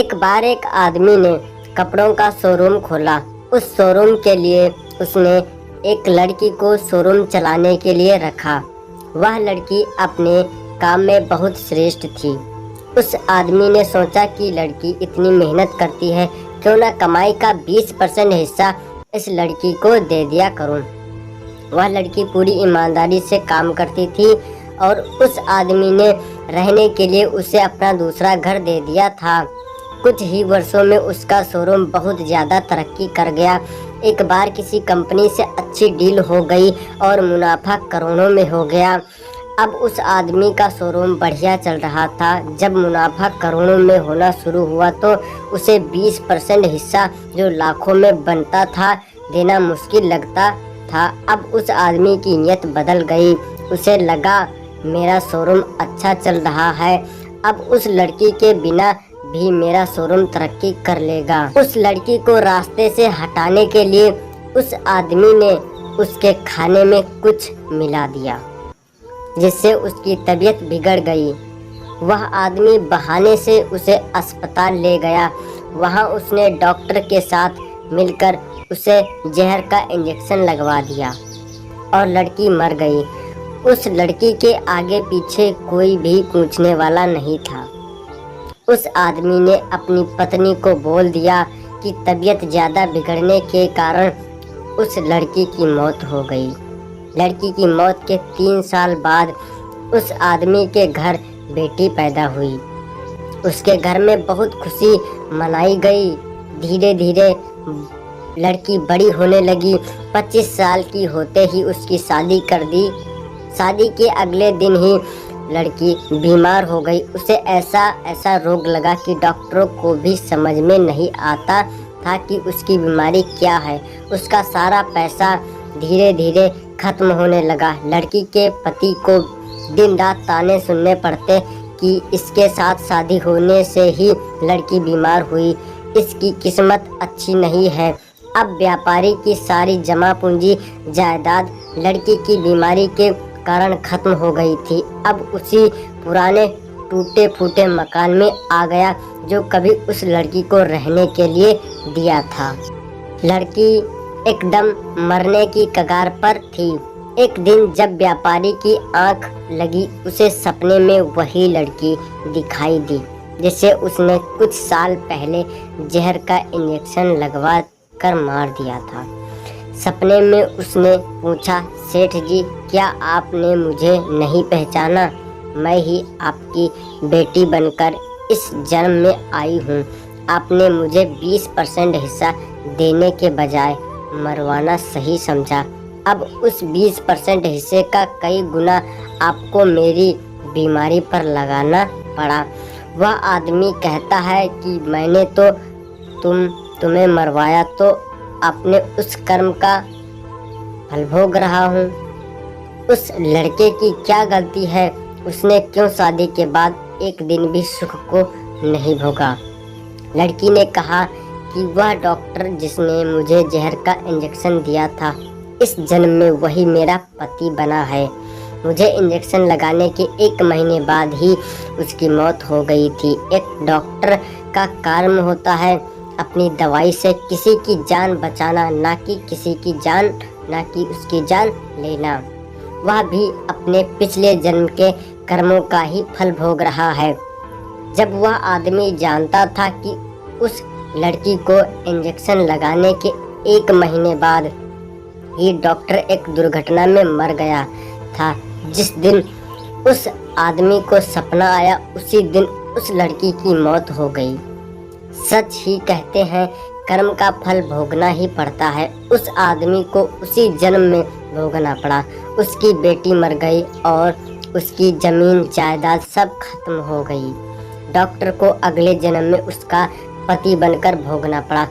एक बार एक आदमी ने कपड़ों का शोरूम खोला। उस शोरूम के लिए उसने एक लड़की को शोरूम चलाने के लिए रखा। वह लड़की अपने काम में बहुत श्रेष्ठ थी। उस आदमी ने सोचा कि लड़की इतनी मेहनत करती है, क्यों ना कमाई का 20% हिस्सा इस लड़की को दे दिया करूं। वह लड़की पूरी ईमानदारी से काम करती थी और उस आदमी ने रहने के लिए उसे अपना दूसरा घर दे दिया था। कुछ ही वर्षों में उसका शोरूम बहुत ज़्यादा तरक्की कर गया। एक बार किसी कंपनी से अच्छी डील हो गई और मुनाफा करोड़ों में हो गया। अब उस आदमी का शोरूम बढ़िया चल रहा था। जब मुनाफा करोड़ों में होना शुरू हुआ तो उसे 20% हिस्सा जो लाखों में बनता था देना मुश्किल लगता था। अब उस आदमी की नीयत बदल गई। उसे लगा मेरा शोरूम अच्छा चल रहा है, अब उस लड़की के बिना भी मेरा शोरूम तरक्की कर लेगा। उस लड़की को रास्ते से हटाने के लिए उस आदमी ने उसके खाने में कुछ मिला दिया, जिससे उसकी तबीयत बिगड़ गई। वह आदमी बहाने से उसे अस्पताल ले गया। वहां उसने डॉक्टर के साथ मिलकर उसे जहर का इंजेक्शन लगवा दिया और लड़की मर गई। उस लड़की के आगे पीछे कोई भी पूछने वाला नहीं था। उस आदमी ने अपनी पत्नी को बोल दिया कि तबीयत ज़्यादा बिगड़ने के कारण उस लड़की की मौत हो गई। लड़की की मौत के 3 साल बाद उस आदमी के घर बेटी पैदा हुई। उसके घर में बहुत खुशी मनाई गई। धीरे धीरे लड़की बड़ी होने लगी। 25 साल की होते ही उसकी शादी कर दी। शादी के अगले दिन ही लड़की बीमार हो गई। उसे ऐसा रोग लगा कि डॉक्टरों को भी समझ में नहीं आता था कि उसकी बीमारी क्या है। उसका सारा पैसा धीरे धीरे खत्म होने लगा। लड़की के पति को दिन रात ताने सुनने पड़ते कि इसके साथ शादी होने से ही लड़की बीमार हुई, इसकी किस्मत अच्छी नहीं है। अब व्यापारी की सारी जमा पूंजी जायदाद लड़की की बीमारी के कारण खत्म हो गई थी। अब उसी पुराने टूटे फूटे मकान में आ गया जो कभी उस लड़की को रहने के लिए दिया था। लड़की एकदम मरने की कगार पर थी। एक दिन जब व्यापारी की आंख लगी, उसे सपने में वही लड़की दिखाई दी जिसे उसने कुछ साल पहले जहर का इंजेक्शन लगवा कर मार दिया था। सपने में उसने पूछा, सेठ जी, क्या आपने मुझे नहीं पहचाना? मैं ही आपकी बेटी बनकर इस जन्म में आई हूँ। आपने मुझे 20% हिस्सा देने के बजाय मरवाना सही समझा। अब उस 20% हिस्से का कई गुना आपको मेरी बीमारी पर लगाना पड़ा। वह आदमी कहता है कि मैंने तो तुम्हें मरवाया तो अपने उस कर्म का फल भोग रहा हूँ। उस लड़के की क्या गलती है? उसने क्यों शादी के बाद एक दिन भी सुख को नहीं भोगा? लड़की ने कहा कि वह डॉक्टर जिसने मुझे जहर का इंजेक्शन दिया था, इस जन्म में वही मेरा पति बना है। मुझे इंजेक्शन लगाने के 1 महीने बाद ही उसकी मौत हो गई थी। एक डॉक्टर का काम होता है अपनी दवाई से किसी की जान बचाना, ना कि उसकी जान लेना। वह भी अपने पिछले जन्म के कर्मों का ही फल भोग रहा है। जब वह आदमी जानता था कि उस लड़की को इंजेक्शन लगाने के 1 महीने बाद ही डॉक्टर एक दुर्घटना में मर गया था, जिस दिन उस आदमी को सपना आया उसी दिन उस लड़की की मौत हो गई। सच ही कहते हैं, कर्म का फल भोगना ही पड़ता है। उस आदमी को उसी जन्म में भोगना पड़ा। उसकी बेटी मर गई और उसकी जमीन जायदाद सब खत्म हो गई। डॉक्टर को अगले जन्म में उसका पति बनकर भोगना पड़ा।